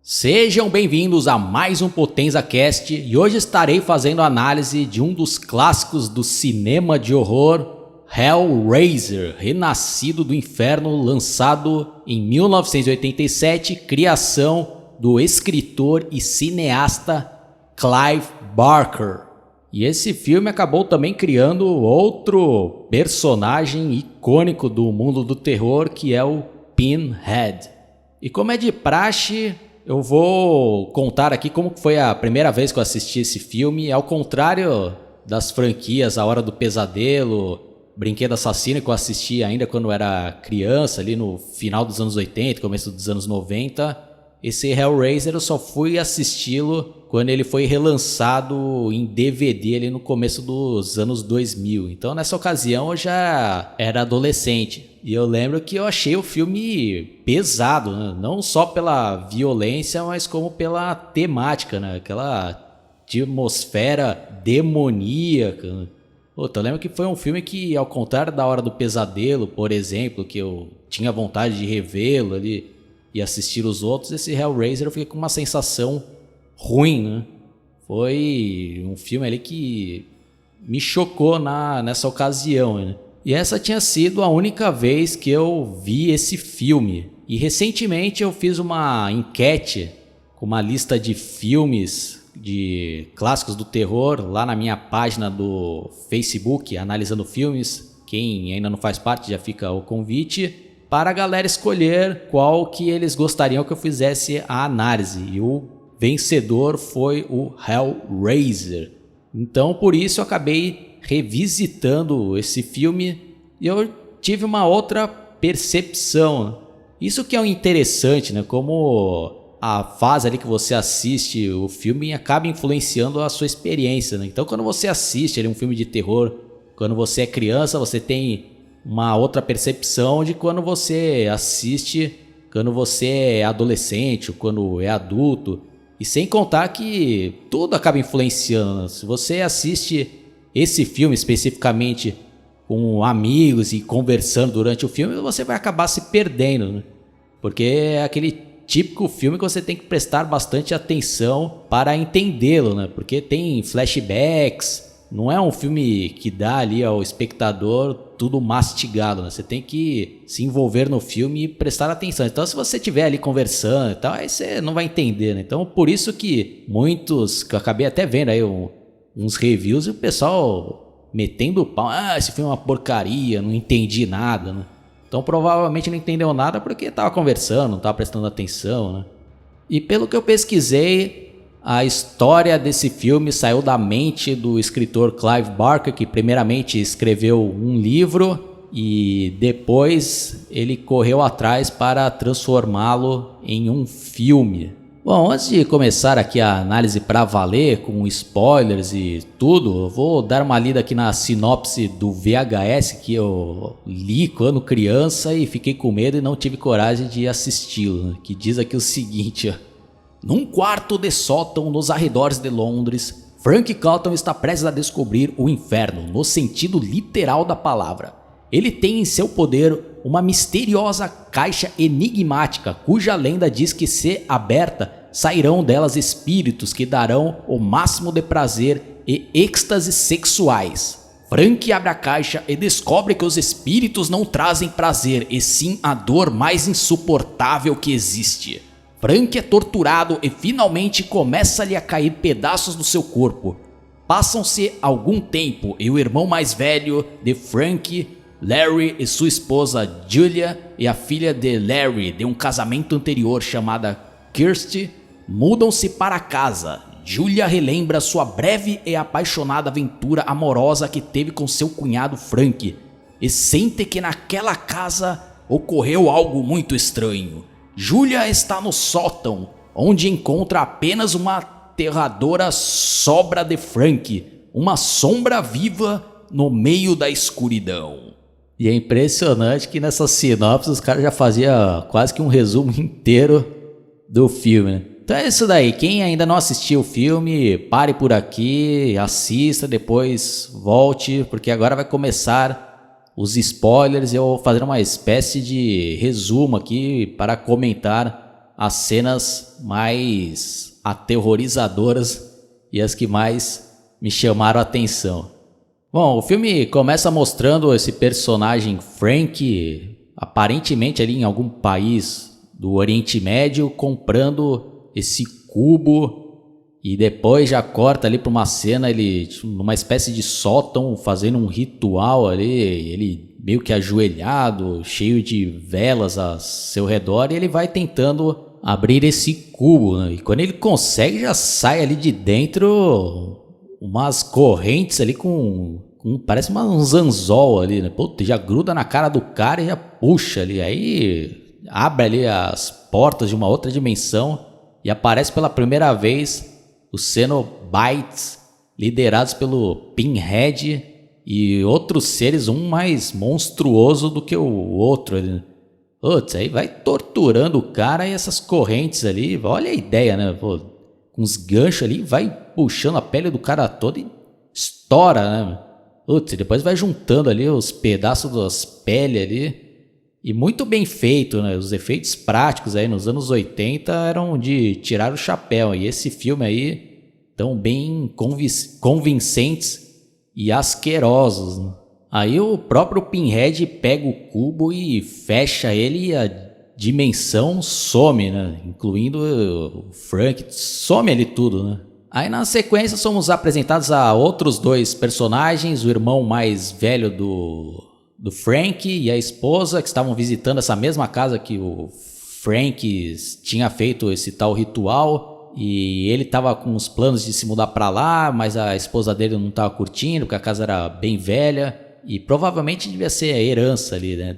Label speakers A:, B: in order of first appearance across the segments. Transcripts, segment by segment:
A: Sejam bem-vindos a mais um PotenzaCast e hoje estarei fazendo análise de um dos clássicos do cinema de horror, Hellraiser, Renascido do Inferno, lançado em 1987, criação do escritor e cineasta Clive Barker. E esse filme acabou também criando outro personagem icônico do mundo do terror, que é o Pinhead. E como é de praxe, eu vou contar aqui como foi a primeira vez que eu assisti esse filme. Ao contrário das franquias A Hora do Pesadelo, Brinquedo Assassino, que eu assisti ainda quando eu era criança, ali no final dos anos 80, começo dos anos 90, esse Hellraiser eu só fui assisti-lo quando ele foi relançado em DVD ali no começo dos anos 2000. Então nessa ocasião eu já era adolescente. E eu lembro que eu achei o filme pesado, né? Não só pela violência, mas como pela temática, né? Aquela atmosfera demoníaca, né? Eu lembro que foi um filme que, ao contrário da Hora do Pesadelo, por exemplo, que eu tinha vontade de revê-lo ali e assistir os outros, esse Hellraiser eu fiquei com uma sensação ruim, né? Foi um filme ali que me chocou nessa ocasião, né? E essa tinha sido a única vez que eu vi esse filme. E recentemente eu fiz uma enquete com uma lista de filmes, de clássicos do terror, lá na minha página do Facebook, Analisando Filmes. Quem ainda não faz parte, já fica o convite, para a galera escolher qual que eles gostariam que eu fizesse a análise. E o vencedor foi o Hellraiser. Então por isso eu acabei revisitando esse filme e eu tive uma outra percepção. Isso que é o interessante, né? Como a fase ali que você assiste o filme acaba influenciando a sua experiência, né? Então quando você assiste ali um filme de terror, quando você é criança, você tem uma outra percepção de quando você assiste, quando você é adolescente ou quando é adulto. E sem contar que tudo acaba influenciando. Se você assiste esse filme especificamente com amigos e conversando durante o filme, você vai acabar se perdendo, né? Porque é aquele típico filme que você tem que prestar bastante atenção para entendê-lo, né? Porque tem flashbacks, não é um filme que dá ali ao espectador tudo mastigado, né? Você tem que se envolver no filme e prestar atenção. Então se você estiver ali conversando e tal, aí você não vai entender, né? Então por isso que muitos, que eu acabei até vendo aí uns reviews e o pessoal metendo o pau, esse filme é uma porcaria, não entendi nada, né? Então provavelmente não entendeu nada porque tava conversando, não tava prestando atenção, né? E pelo que eu pesquisei, a história desse filme saiu da mente do escritor Clive Barker, que primeiramente escreveu um livro e depois ele correu atrás para transformá-lo em um filme. Bom, antes de começar aqui a análise para valer, com spoilers e tudo, eu vou dar uma lida aqui na sinopse do VHS que eu li quando criança e fiquei com medo e não tive coragem de assisti-lo, que diz aqui o seguinte, ó. Num quarto de sótão nos arredores de Londres, Frank Calton está prestes a descobrir o inferno, no sentido literal da palavra. Ele tem em seu poder uma misteriosa caixa enigmática, cuja lenda diz que, se aberta, sairão delas espíritos que darão o máximo de prazer e êxtases sexuais. Frank abre a caixa e descobre que os espíritos não trazem prazer, e sim a dor mais insuportável que existe. Frank é torturado e finalmente começa-lhe a cair pedaços do seu corpo. Passam-se algum tempo e o irmão mais velho de Frank, Larry, e sua esposa Julia e a filha de Larry de um casamento anterior chamada Kirsty mudam-se para casa. Julia relembra sua breve e apaixonada aventura amorosa que teve com seu cunhado Frank e sente que naquela casa ocorreu algo muito estranho. Julia está no sótão, onde encontra apenas uma aterradora sobra de Frank, uma sombra viva no meio da escuridão. E é impressionante que nessa sinopse os caras já faziam quase que um resumo inteiro do filme, né? Então é isso daí, quem ainda não assistiu o filme, pare por aqui, assista, depois volte, porque agora vai começar os spoilers e eu vou fazer uma espécie de resumo aqui para comentar as cenas mais aterrorizadoras e as que mais me chamaram a atenção. Bom, o filme começa mostrando esse personagem Frank, aparentemente ali em algum país do Oriente Médio, comprando esse cubo, e depois já corta ali para uma cena, ele numa espécie de sótão, fazendo um ritual ali, ele meio que ajoelhado, cheio de velas a seu redor, e ele vai tentando abrir esse cubo, né? E quando ele consegue, já sai ali de dentro umas correntes ali parece uns anzol ali, né? Puta, já gruda na cara do cara e já puxa ali, aí abre ali as portas de uma outra dimensão e aparece pela primeira vez os Cenobites, liderados pelo Pinhead e outros seres, um mais monstruoso do que o outro. Putz, aí vai torturando o cara e essas correntes ali, olha a ideia, né? Pô, com uns ganchos ali, vai puxando a pele do cara todo e estoura, né? Putz, depois vai juntando ali os pedaços das peles ali. E muito bem feito, né? Os efeitos práticos aí nos anos 80 eram de tirar o chapéu. E esse filme aí, tão bem convincentes e asquerosos, né? Aí o próprio Pinhead pega o cubo e fecha ele e a dimensão some, né? Incluindo o Frank, some ali tudo, né? Aí na sequência somos apresentados a outros dois personagens, o irmão mais velho do Frank e a esposa, que estavam visitando essa mesma casa que o Frank tinha feito esse tal ritual, e ele estava com os planos de se mudar para lá, mas a esposa dele não estava curtindo, porque a casa era bem velha, e provavelmente devia ser a herança ali, né,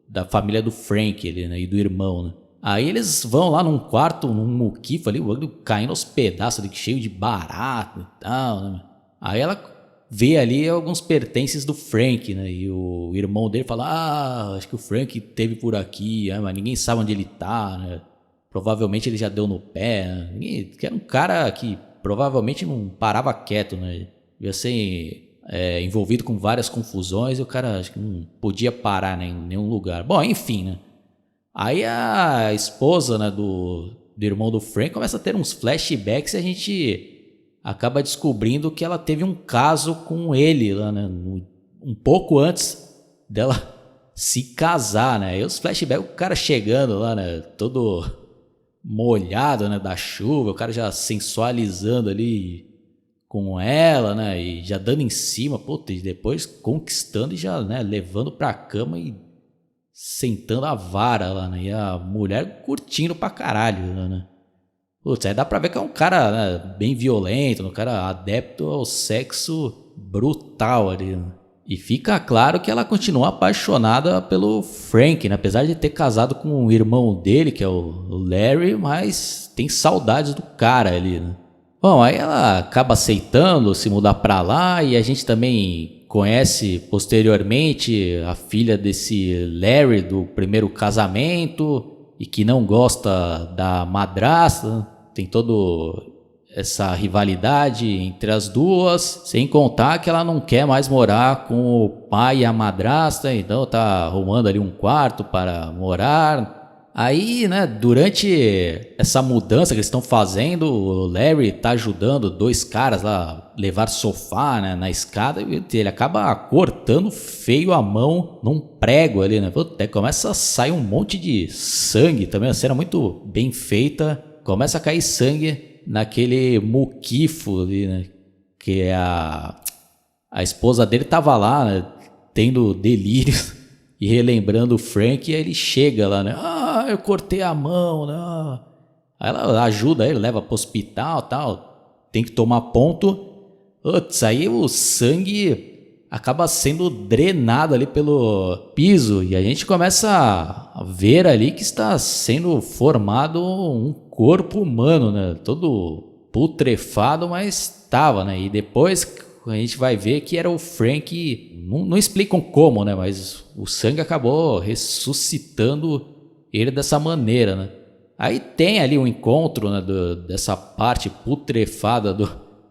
A: da família do Frank ali, né, e do irmão, né. Aí eles vão lá num quarto, num muquifo ali, caindo aos pedaços ali, cheio de barato e tal, né. Aí ela vê ali alguns pertences do Frank, né? E o irmão dele fala, acho que o Frank teve por aqui, mas ninguém sabe onde ele tá, né? Provavelmente ele já deu no pé, né? Que era um cara que provavelmente não parava quieto, né? Ia ser envolvido com várias confusões e o cara acho que não podia parar, né, em nenhum lugar. Bom, enfim, né? Aí a esposa, né, do irmão do Frank começa a ter uns flashbacks e a gente acaba descobrindo que ela teve um caso com ele lá, né, um pouco antes dela se casar, né? E os flashbacks, o cara chegando lá, né, todo molhado, né, da chuva, o cara já sensualizando ali com ela, né, e já dando em cima, puta, e depois conquistando e já, né, levando pra cama e sentando a vara lá, né, e a mulher curtindo pra caralho, né? Putz, aí dá pra ver que é um cara, né, bem violento, um cara adepto ao sexo brutal ali, né? E fica claro que ela continua apaixonada pelo Frank, né? Apesar de ter casado com o irmão dele, que é o Larry, mas tem saudades do cara ali, né? Bom, aí ela acaba aceitando se mudar pra lá e a gente também conhece posteriormente a filha desse Larry do primeiro casamento e que não gosta da madrasta. Tem toda essa rivalidade entre as duas, sem contar que ela não quer mais morar com o pai e a madrasta, então tá arrumando ali um quarto para morar. Aí, né, durante essa mudança que eles estão fazendo, o Larry tá ajudando dois caras lá a levar sofá, né, na escada, e ele acaba cortando feio a mão num prego ali, né? Até começa a sair um monte de sangue também, a cena muito bem feita. Começa a cair sangue naquele muquifo ali, né? Que a esposa dele tava lá, né, tendo delírio e relembrando o Frank, e aí ele chega lá, né? Eu cortei a mão, né? Aí ela ajuda ele, leva pro hospital e tal. Tem que tomar ponto. Putz, aí o sangue acaba sendo drenado ali pelo piso. E a gente começa a ver ali que está sendo formado um corpo humano, né? Todo putrefado, mas estava, né? E depois a gente vai ver que era o Frank. Não explicam como, né? Mas o sangue acabou ressuscitando ele dessa maneira, né? Aí tem ali um encontro, né, dessa parte putrefada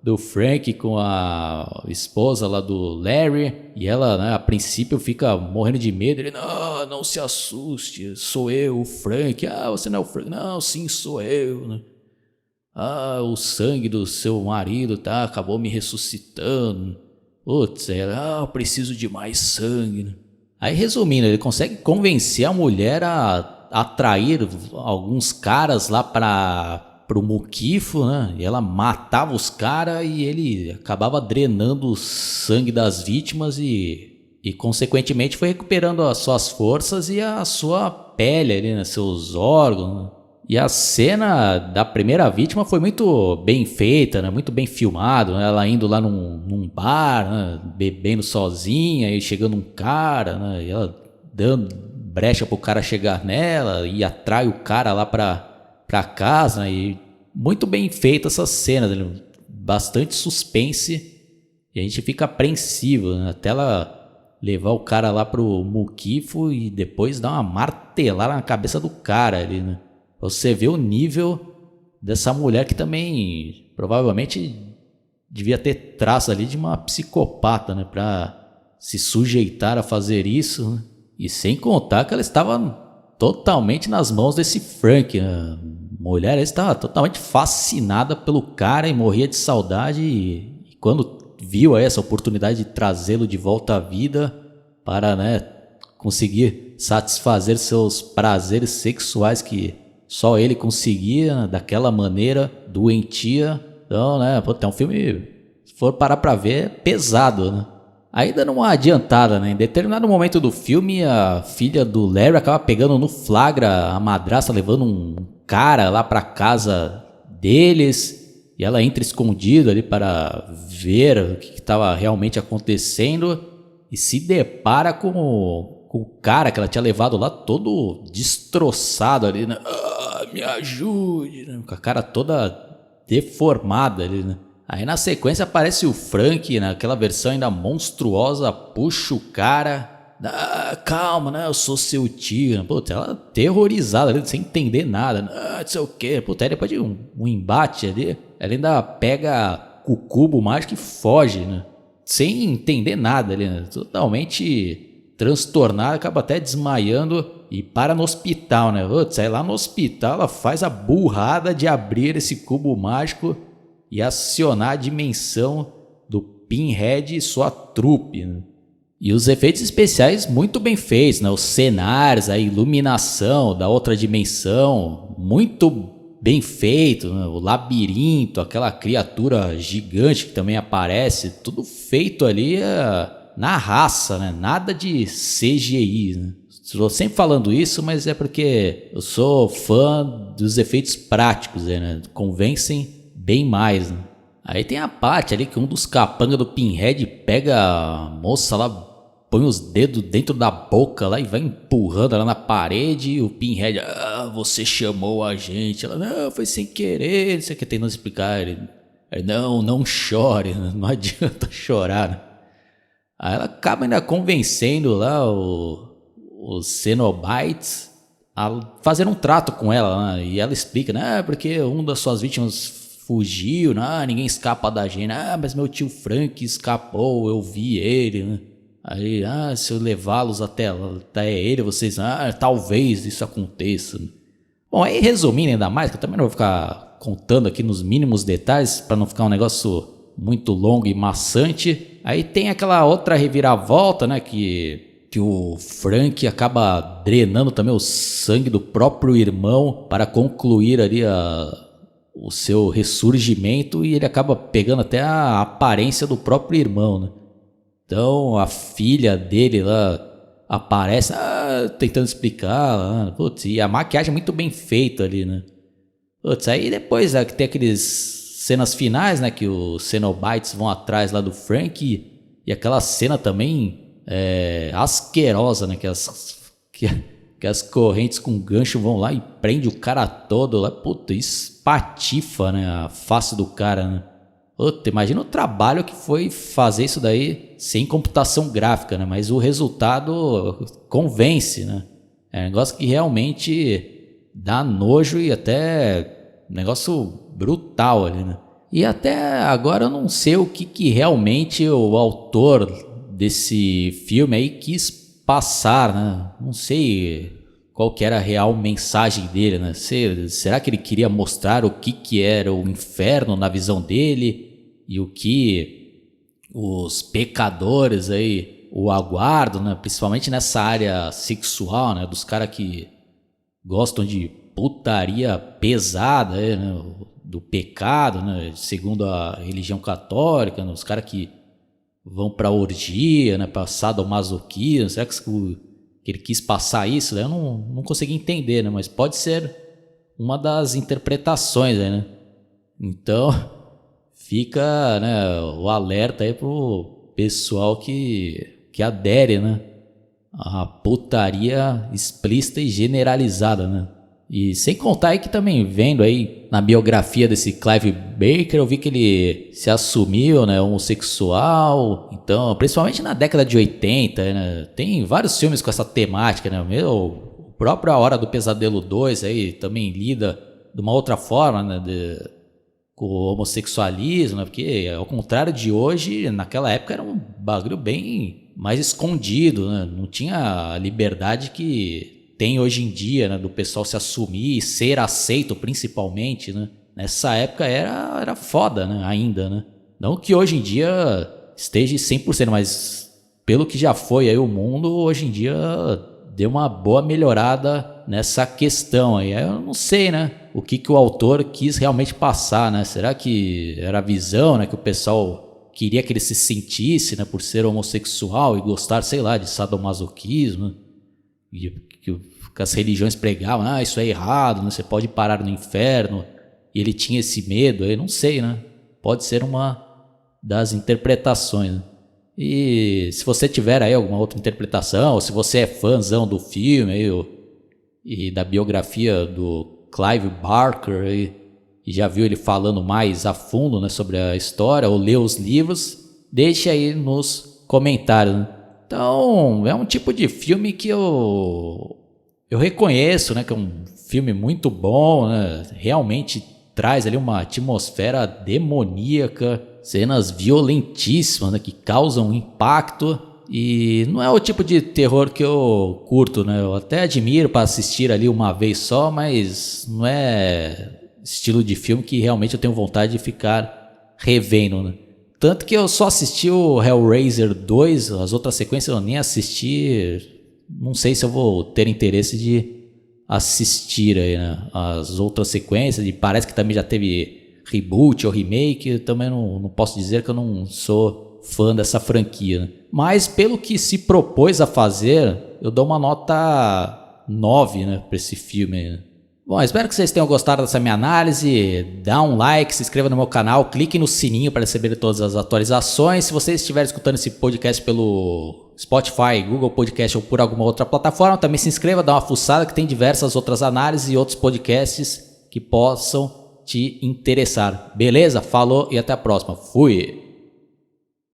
A: do Frank com a esposa lá do Larry, e ela, né, a princípio fica morrendo de medo. Ele, não, não se assuste, sou eu, o Frank. Ah, você não é o Frank? Não, sim, sou eu, né? Ah, o sangue do seu marido, tá, acabou me ressuscitando. Putz, ela, eu preciso de mais sangue, né? Aí, resumindo, ele consegue convencer a mulher a atrair alguns caras lá pro muquifo, né? E ela matava os caras e ele acabava drenando o sangue das vítimas e consequentemente foi recuperando as suas forças e a sua pele ali, né? Seus órgãos, né? E a cena da primeira vítima foi muito bem feita, né? Muito bem filmado, né? Ela indo lá num bar, né? Bebendo sozinha e chegando um cara, né? E ela dando brecha pro cara chegar nela e atrai o cara lá pra casa, né? E muito bem feita essa cena, né? Bastante suspense e a gente fica apreensivo, né? Até ela levar o cara lá pro muquifo e depois dar uma martelada na cabeça do cara ali, né? Você vê o nível dessa mulher que também provavelmente devia ter traço ali de uma psicopata, né? Pra se sujeitar a fazer isso, né? E sem contar que ela estava totalmente nas mãos desse Frank, né? A mulher estava totalmente fascinada pelo cara e morria de saudade. E quando viu essa oportunidade de trazê-lo de volta à vida para, né, conseguir satisfazer seus prazeres sexuais que só ele conseguia, né, daquela maneira doentia. Então, né, pô, tem um filme, se for parar pra ver, é pesado, né? Aí dando uma adiantada, né? Em determinado momento do filme, a filha do Larry acaba pegando no flagra a madrasta levando um cara lá pra casa deles. E ela entra escondida ali para ver o que estava realmente acontecendo. E se depara com o cara que ela tinha levado lá todo destroçado ali, né? Ah, me ajude, né? Com a cara toda deformada ali, né? Aí na sequência aparece o Frank, naquela versão ainda monstruosa, puxa o cara. Ah, calma, né? Eu sou seu tio. Né? Puta, ela terrorizada ali, sem entender nada. Ah, não sei o quê. Puta, aí depois de um embate ali, ela ainda pega o cubo mágico e foge, né? Sem entender nada ali, né? Totalmente transtornada, acaba até desmaiando e para no hospital, né? Putz, aí lá no hospital ela faz a burrada de abrir esse cubo mágico e acionar a dimensão do Pinhead e sua trupe, né? E os efeitos especiais muito bem feitos, né? Os cenários, a iluminação da outra dimensão, muito bem feito, né? O labirinto, aquela criatura gigante que também aparece, tudo feito ali na raça, né? Nada de CGI, né? Estou sempre falando isso, mas é porque eu sou fã dos efeitos práticos, né? Convencem bem mais, né? Aí tem a parte ali que um dos capangas do Pinhead pega a moça lá, põe os dedos dentro da boca lá e vai empurrando ela na parede. E o Pinhead, você chamou a gente. Ela, não, foi sem querer. Não sei o que, tentando explicar. Ele, não chore, não adianta chorar, né? Aí ela acaba ainda convencendo lá os Cenobites a fazer um trato com ela, né? E ela explica, né? Porque um das suas vítimas fugiu, né? Ninguém escapa da gente. Mas meu tio Frank escapou, eu vi ele, né? Aí, se eu levá-los até ele, vocês, talvez isso aconteça. Bom, aí resumindo ainda mais, que eu também não vou ficar contando aqui nos mínimos detalhes para não ficar um negócio muito longo e maçante. Aí tem aquela outra reviravolta, né, que o Frank acaba drenando também o sangue do próprio irmão para concluir ali o seu ressurgimento, e ele acaba pegando até a aparência do próprio irmão, né? Então a filha dele lá aparece, tentando explicar, putz, e a maquiagem é muito bem feita ali, né? Putz, aí depois que tem aqueles cenas finais, né, que os Cenobites vão atrás lá do Frank, e aquela cena também asquerosa, né, que as correntes com gancho vão lá e prende o cara todo lá, puta, espatifa, né, a face do cara, né? Puta, imagina o trabalho que foi fazer isso daí sem computação gráfica, né? Mas o resultado convence, né? É um negócio que realmente dá nojo e até negócio brutal ali, né? E até agora eu não sei o que realmente o autor desse filme aí quis passar, né? Não sei qual que era a real mensagem dele, né? Será que ele queria mostrar o que era o inferno na visão dele e o que os pecadores aí o aguardam, né? Principalmente nessa área sexual, né? Dos caras que gostam de putaria pesada, né? Do pecado, né? Segundo a religião católica, né? Os caras que vão pra orgia, né? Pra sadomasoquismo. Será que ele quis passar isso? Eu não consegui entender, né? Mas pode ser uma das interpretações aí, né? Então fica, né, o alerta aí pro pessoal que adere, né, à putaria explícita e generalizada, né? E sem contar aí que também vendo aí na biografia desse Clive Barker, eu vi que ele se assumiu, né, homossexual. Então, principalmente na década de 80, né, tem vários filmes com essa temática, né? O próprio A Hora do Pesadelo 2 aí também lida de uma outra forma, né, com o homossexualismo, né? Porque ao contrário de hoje, naquela época era um bagulho bem mais escondido, né? Não tinha a liberdade que tem hoje em dia, né, do pessoal se assumir e ser aceito principalmente, né? Nessa época era foda, né, ainda, né? Não que hoje em dia esteja 100%, mas pelo que já foi aí o mundo, hoje em dia deu uma boa melhorada nessa questão aí. Eu não sei, né, o que o autor quis realmente passar, né? Será que era a visão, né, que o pessoal queria que ele se sentisse, né, por ser homossexual e gostar, sei lá, de sadomasoquismo, e que as religiões pregavam, isso é errado, né? Você pode parar no inferno, e ele tinha esse medo, eu não sei, né? Pode ser uma das interpretações, né? E se você tiver aí alguma outra interpretação, ou se você é fãzão do filme aí, e da biografia do Clive Barker aí, e já viu ele falando mais a fundo, né, sobre a história, ou leu os livros, deixe aí nos comentários, né? Então, é um tipo de filme que eu reconheço, né, que é um filme muito bom, né? Realmente traz ali uma atmosfera demoníaca, cenas violentíssimas, né, que causam impacto, e não é o tipo de terror que eu curto, né? Eu até admiro para assistir ali uma vez só, mas não é estilo de filme que realmente eu tenho vontade de ficar revendo, né? Tanto que eu só assisti o Hellraiser 2, as outras sequências eu nem assisti. Não sei se eu vou ter interesse de assistir aí, né, as outras sequências. E parece que também já teve reboot ou remake. Eu também não posso dizer que eu não sou fã dessa franquia, né? Mas pelo que se propôs a fazer, eu dou uma nota 9, né, para esse filme aí, né? Bom, espero que vocês tenham gostado dessa minha análise. Dá um like, se inscreva no meu canal, clique no sininho para receber todas as atualizações. Se você estiver escutando esse podcast pelo Spotify, Google Podcast ou por alguma outra plataforma, também se inscreva, dá uma fuçada que tem diversas outras análises e outros podcasts que possam te interessar. Beleza? Falou e até a próxima. Fui!